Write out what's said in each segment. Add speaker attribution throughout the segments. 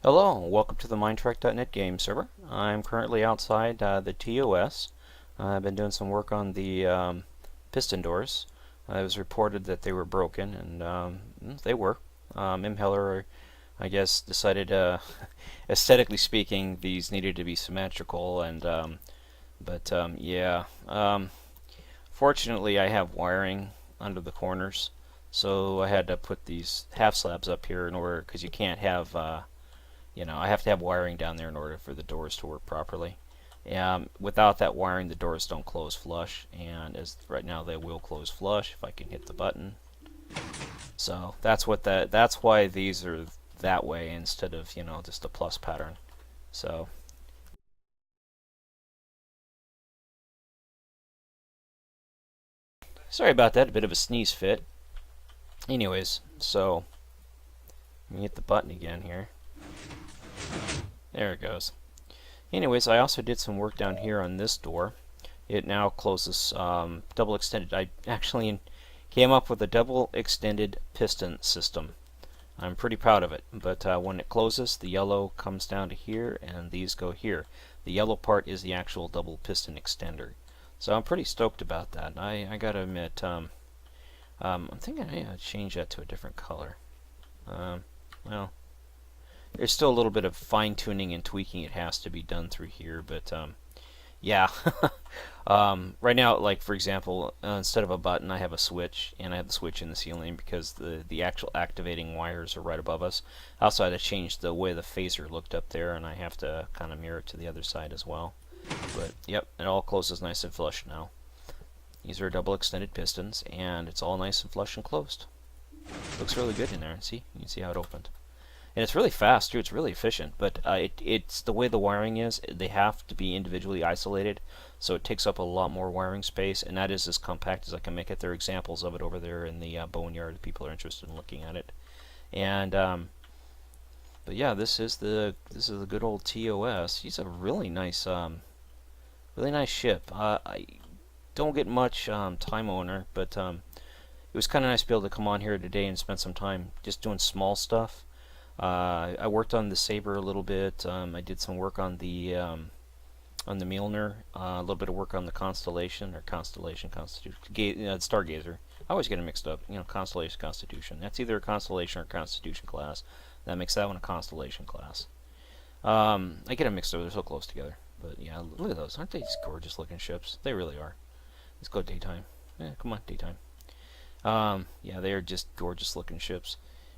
Speaker 1: Hello, welcome to the Mindtrack.net game server. I'm currently outside the TOS. I've been doing some work on the piston doors. It was reported that they were broken, and they were. Imheller, I guess, decided, aesthetically speaking, these needed to be symmetrical, and yeah. Fortunately, I have wiring under the corners, so I had to put these half slabs up here in order, because you can't have I have to have wiring down there in order for the doors to work properly. Without that wiring, the doors don't close flush, and as right now they will close flush if I can hit the button. So that's why these are that way instead of, just a plus pattern. So sorry about that, a bit of a sneeze fit. Anyways, so let me hit the button again here. There it goes. Anyways, I also did some work down here on this door. It now closes double extended. I actually came up with a double extended piston system. I'm pretty proud of it, but when it closes, the yellow comes down to here and these go here. The yellow part is the actual double piston extender. So I'm pretty stoked about that. I gotta admit, I'm thinking I gotta change that to a different color. Well, there's still a little bit of fine-tuning and tweaking it has to be done through here, but yeah. Right now, like for example, instead of a button, I have a switch, and I have the switch in the ceiling because the actual activating wires are right above us. I also had to change the way the phaser looked up there, and I have to kind of mirror it to the other side as well. But yep, it all closes nice and flush now. These are double extended pistons, and it's all nice and flush and closed. Looks really good in there. See, you can see how it opened. And it's really fast too. It's really efficient, but it's the way the wiring is. They have to be individually isolated, so it takes up a lot more wiring space, and that is as compact as I can make it. There are examples of it over there in the boneyard if people are interested in looking at it. And but yeah, this is the good old TOS. He's a really nice ship. I don't get much time owner, but it was kind of nice to be able to come on here today and spend some time just doing small stuff. I worked on the Saber a little bit. I did some work on the Mjolnir, a little bit of work on the Constellation or Constellation, Stargazer. I always get them mixed up. Constellation, Constitution. That's either a Constellation or Constitution class. That makes that one a Constellation class. I get them mixed up. They're so close together. But yeah, look at those. Aren't they just gorgeous looking ships? They really are. Let's go daytime. Yeah, come on, daytime. Yeah, they are just gorgeous looking ships.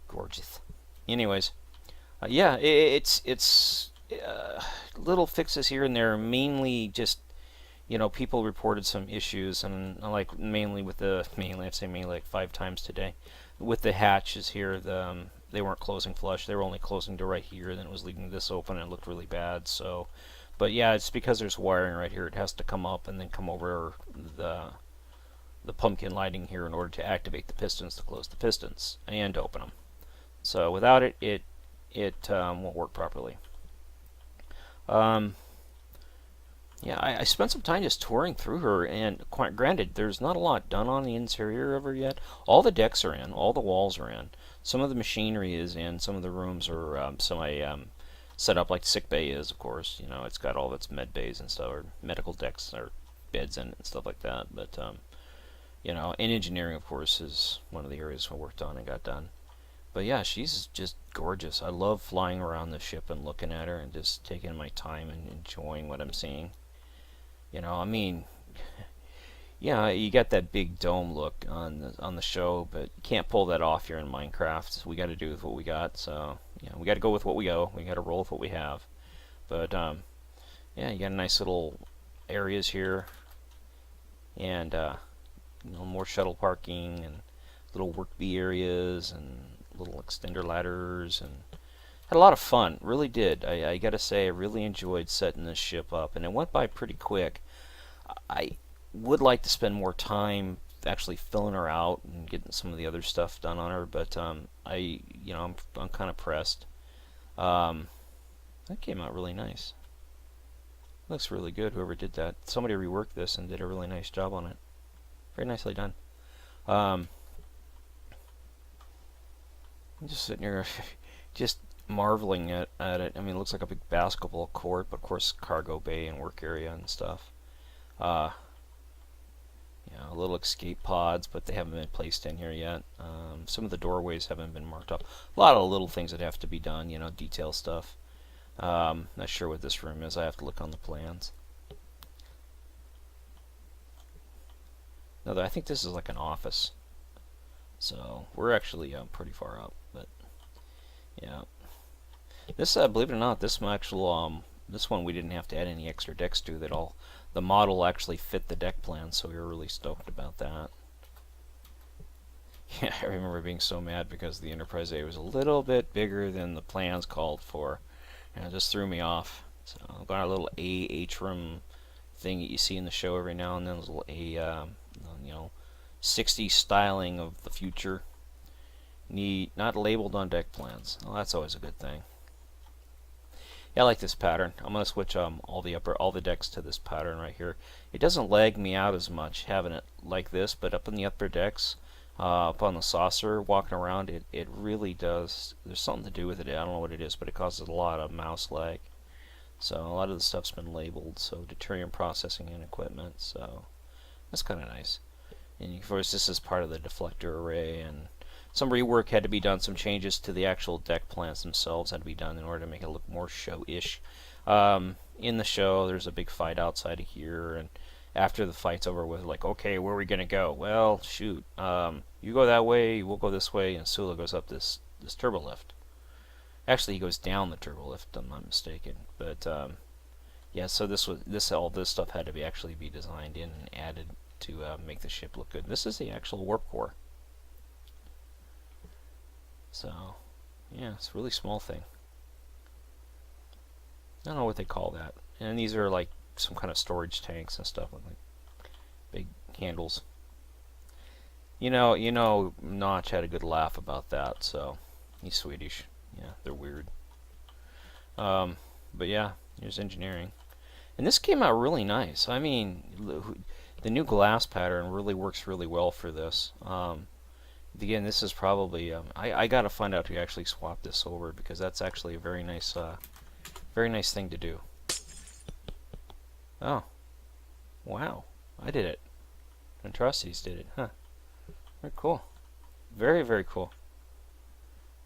Speaker 1: Gorgeous. Anyways, yeah, it's little fixes here and there. Mainly just people reported some issues, and like mainly I've say mainly like 5 times today with the hatches here. They weren't closing flush. They were only closing to right here. Then it was leaving this open, and it looked really bad. So, but yeah, it's because there's wiring right here. It has to come up and then come over the pumpkin lighting here in order to activate the pistons to close the pistons and open them. So without it, it won't work properly. Yeah, I spent some time just touring through her, and quite granted, there's not a lot done on the interior of her yet. All the decks are in, all the walls are in. Some of the machinery is in, some of the rooms are set up like sick bay is, of course. It's got all of its med bays and stuff, or medical decks or beds in it and stuff like that. But and engineering, of course, is one of the areas I worked on and got done. But yeah, she's just gorgeous. I love flying around the ship and looking at her and just taking my time and enjoying what I'm seeing. I mean, yeah, you got that big dome look on the show, but you can't pull that off here in Minecraft. So we got to do with what we got. So we got to go with what we go. We got to roll with what we have. But yeah, you got nice little areas here, and more shuttle parking and little work bee areas and little extender ladders, and had a lot of fun. Really did. I gotta say, I really enjoyed setting this ship up, and it went by pretty quick. I would like to spend more time actually filling her out and getting some of the other stuff done on her, but I'm kind of pressed. That came out really nice. Looks really good. Whoever did that, somebody reworked this and did a really nice job on it. Very nicely done. I'm just sitting here, just marveling at it. I mean, it looks like a big basketball court, but of course cargo bay and work area and stuff. Uh, little escape pods, but they haven't been placed in here yet. Some of the doorways haven't been marked up. A lot of little things that have to be done, detail stuff. Not sure what this room is. I have to look on the plans. No, I think this is like an office. So we're actually pretty far up, but yeah. This, believe it or not, this one we didn't have to add any extra decks to. The model actually fit the deck plan, so we were really stoked about that. Yeah, I remember being so mad because the Enterprise A was a little bit bigger than the plans called for, and it just threw me off. So I've got a little A atrium thing that you see in the show every now and then, a little A, 60 styling of the future. Not labeled on deck plans. Well, that's always a good thing. Yeah, I like this pattern. I'm gonna switch all the decks to this pattern right here. It doesn't lag me out as much having it like this, but up in the upper decks, up on the saucer, walking around, it really does. There's something to do with it. I don't know what it is, but it causes a lot of mouse lag. So a lot of the stuff's been labeled. So deuterium processing and equipment. So that's kind of nice. And of course, this is part of the deflector array, and some rework had to be done. Some changes to the actual deck plans themselves had to be done in order to make it look more show-ish. In the show, there's a big fight outside of here, and after the fight's over with, like, okay, where are we gonna go? Well, shoot, you go that way, we'll go this way, and Sula goes up this turbo lift. Actually, he goes down the turbo lift, if I'm not mistaken. But yeah, so all this stuff had to actually be designed in and added to make the ship look good. This is the actual warp core. So, yeah, it's a really small thing. I don't know what they call that. And these are like some kind of storage tanks and stuff with like big handles. Notch had a good laugh about that, so he's Swedish. Yeah, they're weird. But yeah, here's engineering. And this came out really nice. I mean, the new glass pattern really works really well for this. Again, this is probably I gotta find out who actually swapped this over, because that's actually a very nice thing to do. Oh, wow! I did it. Atrocities did it, huh? Very cool. Very, very cool.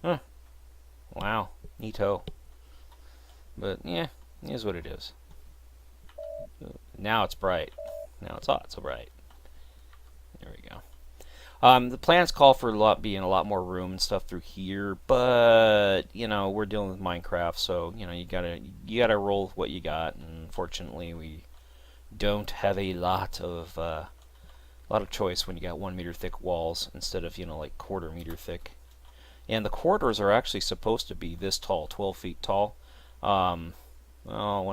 Speaker 1: Huh? Wow, neato. But yeah, it is what it is. Now it's bright. Now it's hot, so bright. There we go. The plans call for being a lot more room and stuff through here, but we're dealing with Minecraft, so you gotta roll with what you got. And unfortunately, we don't have a lot of choice when you got 1 meter thick walls instead of like 1/4 meter thick. And the corridors are actually supposed to be this tall, 12 feet tall. 1,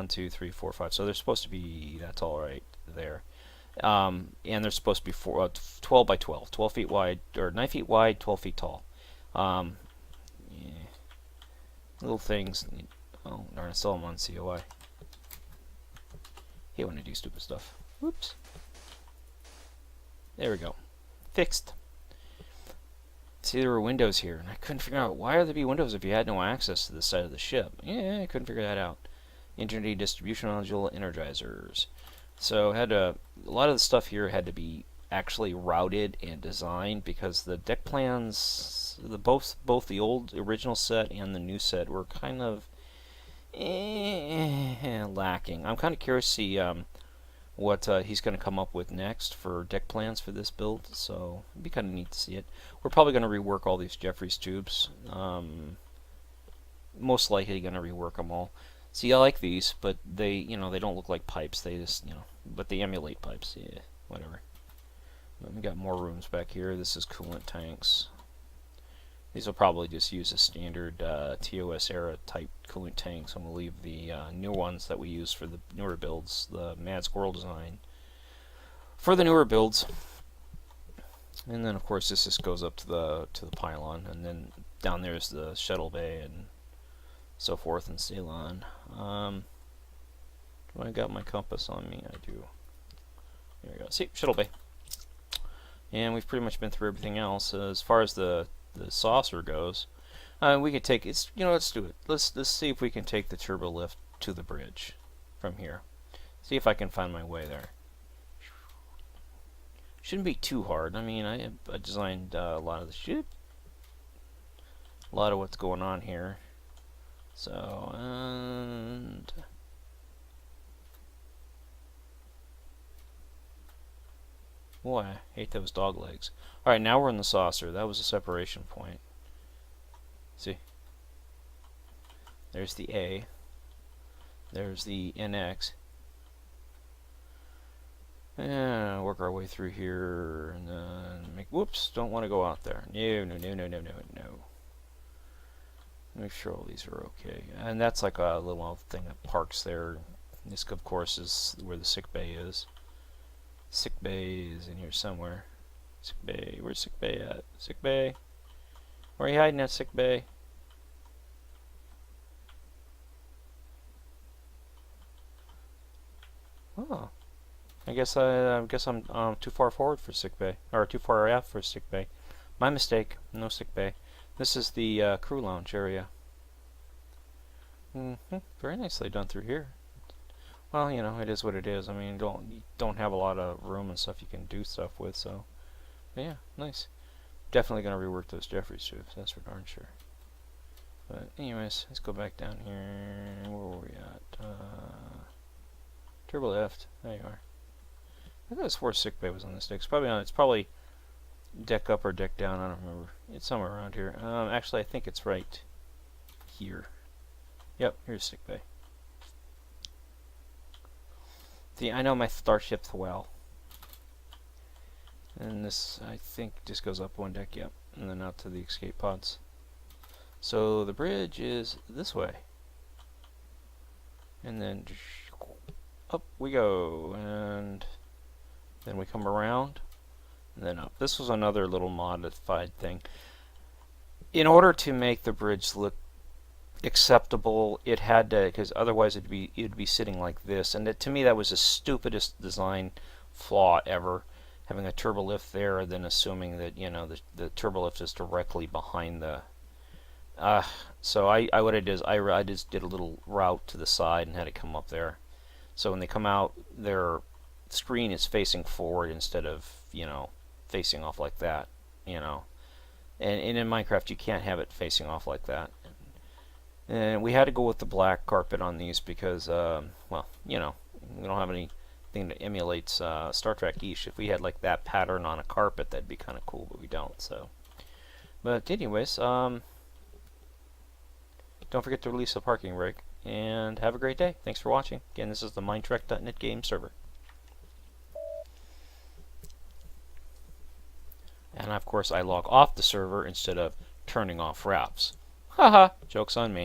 Speaker 1: 2, 3, 4, 5. So they're supposed to be that tall right there. And they're supposed to be 12 by 12, 12 feet wide, or 9 feet wide, 12 feet tall. Yeah. Little things. Oh, darn, I still am on COI. Hate when I do stupid stuff. Whoops. There we go. Fixed. See, there were windows here, and I couldn't figure out why would there be windows if you had no access to the side of the ship. Yeah, I couldn't figure that out. Internet distribution module energizers. So a lot of the stuff here had to be actually routed and designed, because the deck plans, both the old original set and the new set, were kind of lacking. I'm kind of curious to see what he's going to come up with next for deck plans for this build, so it'd be kind of neat to see it. We're probably going to rework all these Jeffries tubes. Most likely going to rework them all. See, I like these, but they don't look like pipes. They just, but they emulate pipes. Yeah, whatever. We got more rooms back here. This is coolant tanks. These will probably just use a standard TOS era type coolant tanks, and we'll leave the new ones that we use for the newer builds, the Mad Squirrel design, for the newer builds. And then, of course, this just goes up to the pylon, and then down there is the shuttle bay and so forth and so on. Do I got my compass on me? I do. There we go. See, shuttle bay. And we've pretty much been through everything else. As far as the saucer goes, We could take it's. Let's do it. Let's see if we can take the turbo lift to the bridge from here. See if I can find my way there. Shouldn't be too hard. I mean, I designed a lot of the shit, a lot of what's going on here. So, and boy, I hate those dog legs. Alright, now we're in the saucer. That was a separation point. See? There's the A. There's the NX. And work our way through here, and then make, whoops, don't want to go out there. No, no, no, no, no, no, no. Make sure all these are okay. And that's like a little thing that parks there. This, of course, is where the sick bay is. Sick bay is in here somewhere. Sick bay, where's sick bay at? Sick bay? Where are you hiding at, sick bay? Oh. I guess I'm too far forward for sick bay, or too far aft for sick bay. My mistake. No sick bay. This is the crew lounge area. Very nicely done through here. Well, it is what it is. I mean, you don't have a lot of room and stuff you can do stuff with, so yeah, nice. Definitely gonna rework those Jeffries tubes. That's for darn sure. But anyways, let's go back down here. Where were we at? Turbo left. There you are. I thought it was sick bay was on this deck. It's probably deck up or deck down. I don't remember. It's somewhere around here. Actually, I think it's right here. Yep, here's sick bay. See, I know my starships well. And this, I think, just goes up one deck. Yep, and then out to the escape pods. So the bridge is this way, and then up we go, and then we come around, and then up. This was another little modified thing. In order to make the bridge look acceptable, it had to, because otherwise it'd be sitting like this, and to me that was the stupidest design flaw ever. Having a turbo lift there, then assuming that the turbo lift is directly behind the. So what I did is I just did a little route to the side and had it come up there. So when they come out, their screen is facing forward instead of facing off like that. And in Minecraft you can't have it facing off like that. And we had to go with the black carpet on these because well, we don't have anything that emulates Star Trek Ish. If we had like that pattern on a carpet, that'd be kind of cool, but we don't. So, but anyways, don't forget to release the parking brake, and have a great day. Thanks for watching. Again, this is the Mindtrek.net game server. And of course, I log off the server instead of turning off wraps. Haha, joke's on me.